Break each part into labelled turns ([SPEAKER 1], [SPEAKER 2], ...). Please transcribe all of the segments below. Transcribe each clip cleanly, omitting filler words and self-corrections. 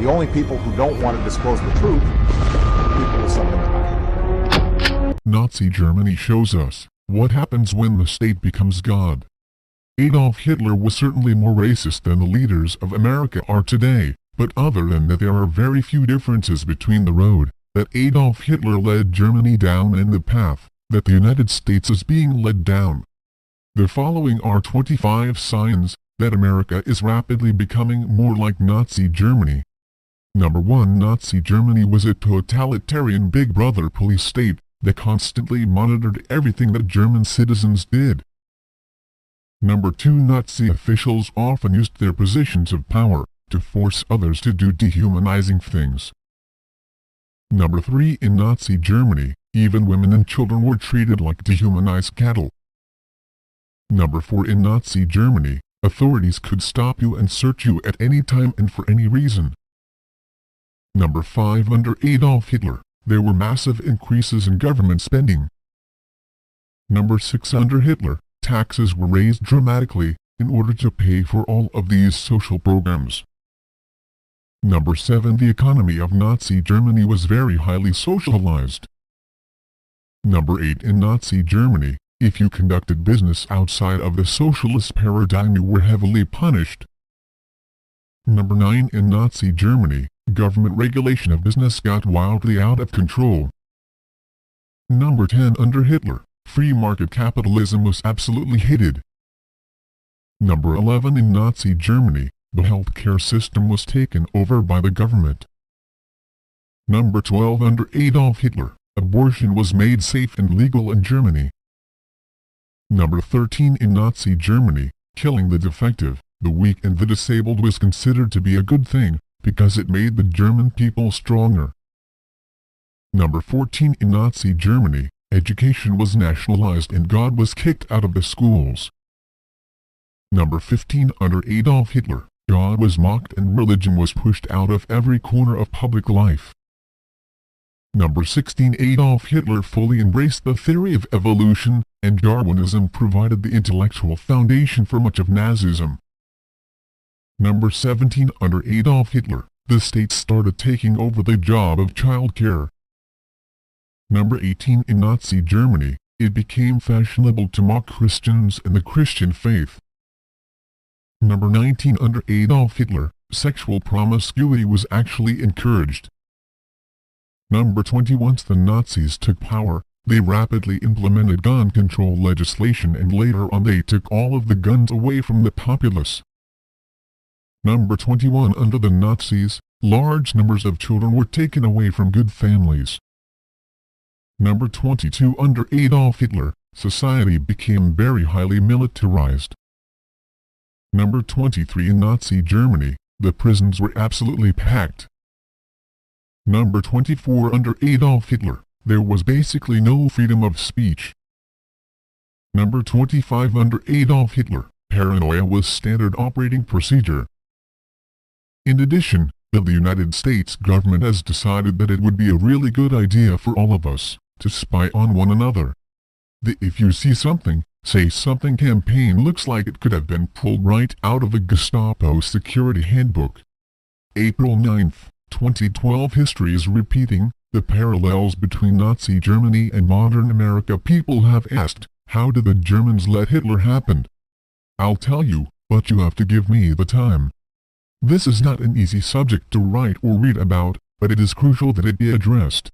[SPEAKER 1] The only people who don't want to disclose the truth are people with something to hide.
[SPEAKER 2] Nazi Germany shows us what happens when the state becomes God. Adolf Hitler was certainly more racist than the leaders of America are today, but other than that there are very few differences between the road that Adolf Hitler led Germany down and the path that the United States is being led down. The following are 25 signs that America is rapidly becoming more like Nazi Germany. Number 1. Nazi Germany was a totalitarian Big Brother police state that constantly monitored everything that German citizens did. Number 2. Nazi officials often used their positions of power to force others to do dehumanizing things. Number 3. In Nazi Germany, even women and children were treated like dehumanized cattle. Number 4. In Nazi Germany, authorities could stop you and search you at any time and for any reason. Number 5. Under Adolf Hitler, there were massive increases in government spending. Number 6. Under Hitler, taxes were raised dramatically in order to pay for all of these social programs. Number 7. The economy of Nazi Germany was very highly socialized. Number 8. In Nazi Germany, if you conducted business outside of the socialist paradigm, you were heavily punished. Number 9. In Nazi Germany, government regulation of business got wildly out of control. Number 10. Under Hitler, free market capitalism was absolutely hated. Number 11. In Nazi Germany, the healthcare system was taken over by the government. Number 12. Under Adolf Hitler, abortion was made safe and legal in Germany. Number 13. In Nazi Germany, killing the defective, the weak and the disabled was considered to be a good thing, because it made the German people stronger. Number 14. In Nazi Germany, education was nationalized and God was kicked out of the schools. Number 15. Under Adolf Hitler, God was mocked and religion was pushed out of every corner of public life. Number 16. Adolf Hitler fully embraced the theory of evolution, and Darwinism provided the intellectual foundation for much of Nazism. Number 17. Under Adolf Hitler, the state started taking over the job of child care. Number 18. In Nazi Germany, it became fashionable to mock Christians and the Christian faith. Number 19. Under Adolf Hitler, sexual promiscuity was actually encouraged. Number 20. Once the Nazis took power, they rapidly implemented gun control legislation and later on they took all of the guns away from the populace. Number 21. Under the Nazis, large numbers of children were taken away from good families. Number 22. Under Adolf Hitler, society became very highly militarized. Number 23. In Nazi Germany, the prisons were absolutely packed. Number 24. Under Adolf Hitler, there was basically no freedom of speech. Number 25. Under Adolf Hitler, paranoia was standard operating procedure. In addition, the United States government has decided that it would be a really good idea for all of us to spy on one another. The "if you see something, say something" campaign looks like it could have been pulled right out of a Gestapo security handbook. April 9, 2012. History is repeating the parallels between Nazi Germany and modern America. People have asked, how did the Germans let Hitler happen? I'll tell you, but you have to give me the time. This is not an easy subject to write or read about, but it is crucial that it be addressed.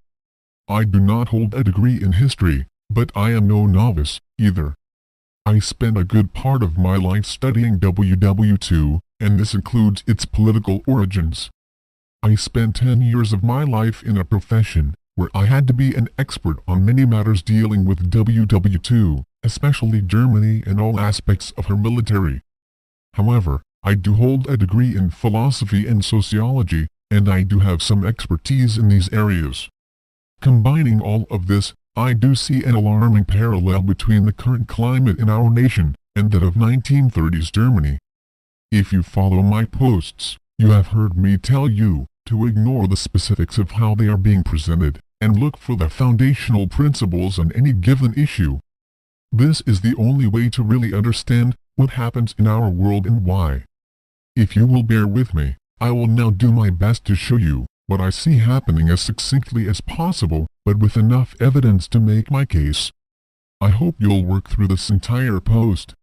[SPEAKER 2] I do not hold a degree in history, but I am no novice, either. I spent a good part of my life studying WW2, and this includes its political origins. I spent 10 years of my life in a profession where I had to be an expert on many matters dealing with WW2, especially Germany and all aspects of her military. However, I do hold a degree in philosophy and sociology, and I do have some expertise in these areas. Combining all of this, I do see an alarming parallel between the current climate in our nation and that of 1930s Germany. If you follow my posts, you have heard me tell you to ignore the specifics of how they are being presented, and look for the foundational principles on any given issue. This is the only way to really understand what happens in our world and why. If you will bear with me, I will now do my best to show you what I see happening as succinctly as possible, but with enough evidence to make my case. I hope you'll work through this entire post.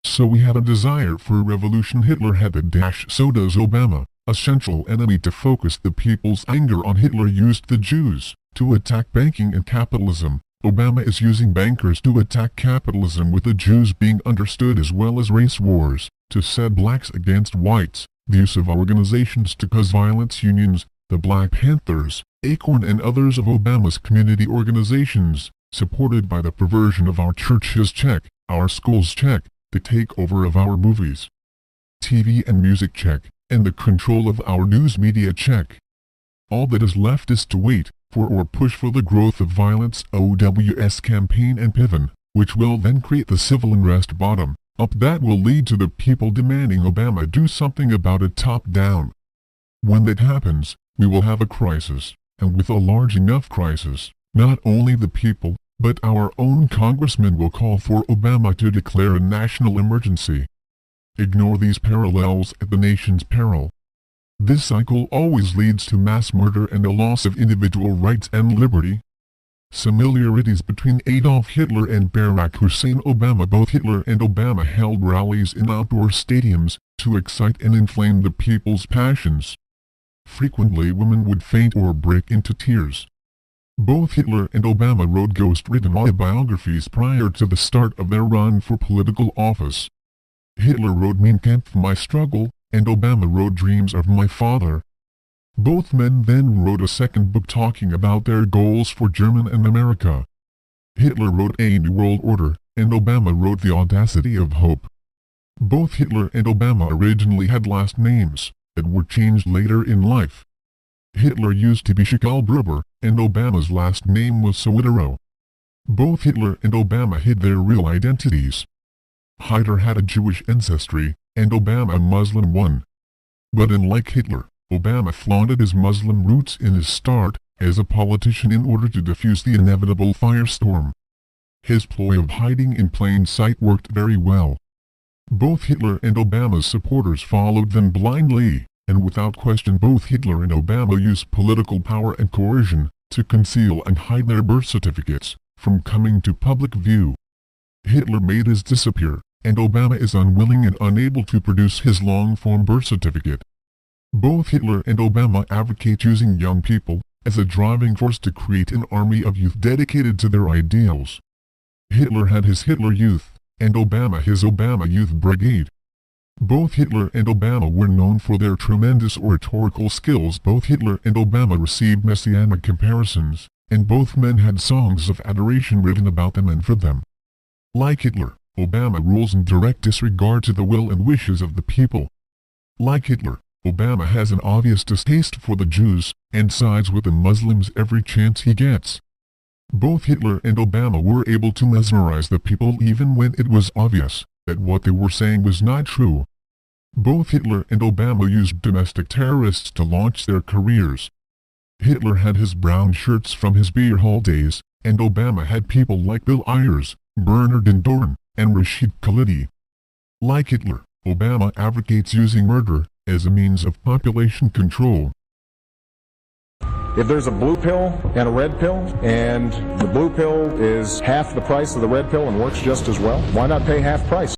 [SPEAKER 2] So we had a desire for a revolution. Hitler had it. So does Obama. A central enemy to focus the people's anger on Hitler used the Jews to attack banking and capitalism. Obama is using bankers to attack capitalism, with the Jews being understood as well as race wars, to set blacks against whites, the use of organizations to cause violence. Unions, the Black Panthers, Acorn and others of Obama's community organizations, supported by the perversion of our churches check, our schools check, the takeover of our movies, TV and music check, and the control of our news media check. All that is left is to wait for or push for the growth of violence. OWS campaign and Piven, which will then create the civil unrest bottom up that will lead to the people demanding Obama do something about it top down. When that happens, we will have a crisis, and with a large enough crisis, not only the people, but our own congressmen will call for Obama to declare a national emergency. Ignore these parallels at the nation's peril. This cycle always leads to mass murder and a loss of individual rights and liberty. Similarities between Adolf Hitler and Barack Hussein Obama. Both Hitler and Obama held rallies in outdoor stadiums to excite and inflame the people's passions. Frequently women would faint or break into tears. Both Hitler and Obama wrote ghost-written autobiographies prior to the start of their run for political office. Hitler wrote Mein Kampf, My Struggle, and Obama wrote Dreams of My Father. Both men then wrote a second book talking about their goals for Germany and America. Hitler wrote A New World Order, and Obama wrote The Audacity of Hope. Both Hitler and Obama originally had last names that were changed later in life. Hitler used to be Schicklgruber, and Obama's last name was Sowitero. Both Hitler and Obama hid their real identities. Hitler had a Jewish ancestry, and Obama a Muslim one. But unlike Hitler, Obama flaunted his Muslim roots in his start as a politician in order to defuse the inevitable firestorm. His ploy of hiding in plain sight worked very well. Both Hitler and Obama's supporters followed them blindly, and without question both Hitler and Obama used political power and coercion to conceal and hide their birth certificates from coming to public view. Hitler made his disappear, and Obama is unwilling and unable to produce his long-form birth certificate. Both Hitler and Obama advocate using young people as a driving force to create an army of youth dedicated to their ideals. Hitler had his Hitler Youth, and Obama his Obama Youth Brigade. Both Hitler and Obama were known for their tremendous oratorical skills. Both Hitler and Obama received messianic comparisons, and both men had songs of adoration written about them and for them. Like Hitler, Obama rules in direct disregard to the will and wishes of the people. Like Hitler, Obama has an obvious distaste for the Jews, and sides with the Muslims every chance he gets. Both Hitler and Obama were able to mesmerize the people even when it was obvious that what they were saying was not true. Both Hitler and Obama used domestic terrorists to launch their careers. Hitler had his brown shirts from his beer hall days, and Obama had people like Bill Ayers, Bernard Dorn, and Rashid Khalidi. Like Hitler, Obama advocates using murder as a means of population control.
[SPEAKER 1] If there's a blue pill and a red pill, and the blue pill is half the price of the red pill and works just as well, why not pay half price?